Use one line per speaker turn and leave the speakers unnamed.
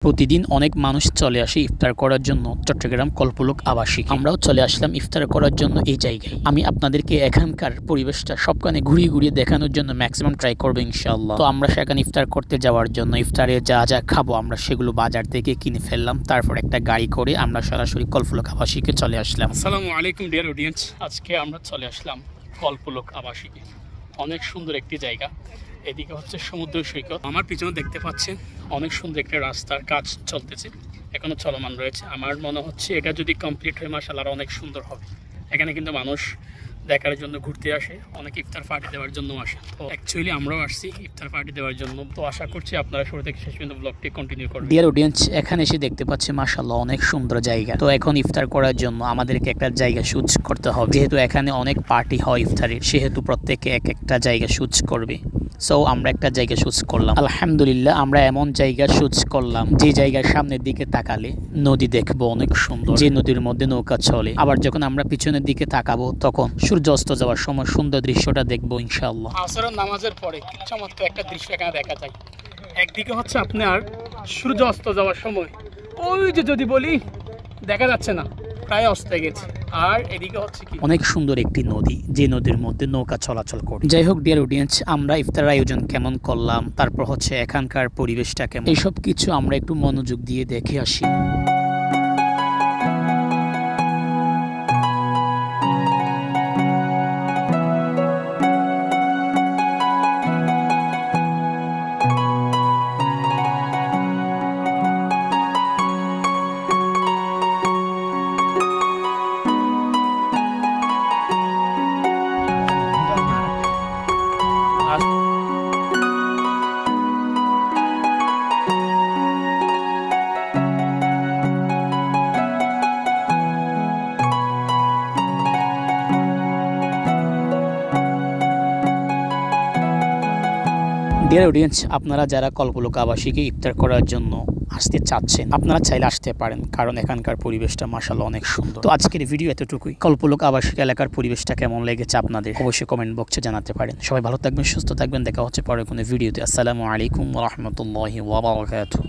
প্রতিদিন অনেক মানুষ চলে আসে ইফতার করার জন্য চট্টগ্রাম কল্পলোক আবাসিক। আমরাও চলে আসলাম ইফতার করার জন্য এই জায়গায়। আমি আপনাদেরকে এখানকার পরিবেশটা সবখানে ঘুরিয়ে ঘুরিয়ে দেখানোর জন্য ম্যাক্সিমাম ট্রাই করবো ইনশাআল্লাহ। তো আমরা সেখানে ইফতার করতে যাওয়ার জন্য ইফতারে যা যা খাবো আমরা সেগুলো বাজার থেকে কিনে ফেললাম। তারপর একটা গাড়ি করে আমরা সরাসরি কল্পলোক আবাসিকে চলে আসলাম। আসসালামু আলাইকুম ডিয়ার অডিয়েন্স, আজকে আমরা চলে আসলাম কল্পলোক আবাসিকে। অনেক সুন্দর একটি জায়গা। এদিকে হচ্ছে সমুদ্র সৈকত। আমার পিছনে দেখতে পাচ্ছেন অনেক সুন্দর একটা রাস্তার কাজ চলতেছে, এখনো চলমান রয়েছে। আমার মনে হচ্ছে এটা যদি কমপ্লিট হয় মাশাআল্লাহ অনেক সুন্দর হবে। এখানে কিন্তু মানুষ দেখার জন্য ঘুরতে আসে, অনেক ইফতার পার্টি দেওয়ার জন্য আসে। তো অ্যাকচুয়ালি আমরাও আসছি ইফতার পার্টি দেওয়ার জন্য। তো আশা করছি আপনারা শুরু থেকে শেষ পর্যন্ত ব্লগটি কন্টিনিউ করবেন। ডিয়ার অডিয়েন্স, এখানে এসে দেখতে পাচ্ছি মাশাআল্লাহ অনেক সুন্দর জায়গা। তো এখন ইফতার করার জন্য আমাদেরকে একটা জায়গা চুজ করতে হবে। যেহেতু এখানে অনেক পার্টি হয় ইফতারের, সেহেতু প্রত্যেকে এক একটা জায়গা চুজ করবে। সো আমরা একটা জায়গা চুজ করলাম। আলহামদুলিল্লাহ আমরা এমন জায়গা চুজ করলাম যে জায়গার সামনের দিকে তাকালে নদী দেখবো অনেক সুন্দর, যে নদীর মধ্যে নৌকা চলে। আবার যখন আমরা পিছনের দিকে তাকাবো তখন সূর্য অস্ত যাওয়ার সময় সুন্দর দৃশ্যটা দেখবো ইনশাআল্লাহ। আসরের নামাজের পরে চমৎকার একটা দৃশ্য এখানে দেখা যায়। একদিকে হচ্ছে আপনার সূর্য অস্ত যাওয়ার সময় ওই যে যদি বলি দেখা যাচ্ছে না, প্রায় অস্ত গেছে। আর এদিকে হচ্ছে কি অনেক সুন্দর একটি নদী, যে নদীর মধ্যে নৌকা চলাচল করে। যাই হোক ডিয়ার অডিয়েন্স, আমরা ইফতার আয়োজন কেমন করলাম, তারপর হচ্ছে এখানকার পরিবেশটা কেমন, এইসব কিছু আমরা একটু মনোযোগ দিয়ে দেখে আসি। ডিয়ার অডিয়েন্স, আপনারা যারা কল্পলোক আবাসিকে ইফতার করার জন্য আসতে চাচ্ছেন আপনারা চাইলে আসতে পারেন, কারণ এখানকার পরিবেশটা মাশাআল্লাহ অনেক সুন্দর। তো আজকের ভিডিও এতটুকুই। কল্পলোক আবাসিক এলাকার পরিবেশটা কেমন লেগেছে আপনাদের অবশ্যই কমেন্ট বক্সে জানাতে পারেন। সবাই ভালো থাকবেন, সুস্থ থাকবেন। দেখা হচ্ছে পরে কোনো ভিডিওতে। আসসালামু আলাইকুম ওয়া রাহমাতুল্লাহি ওয়া বারাকাতুহু।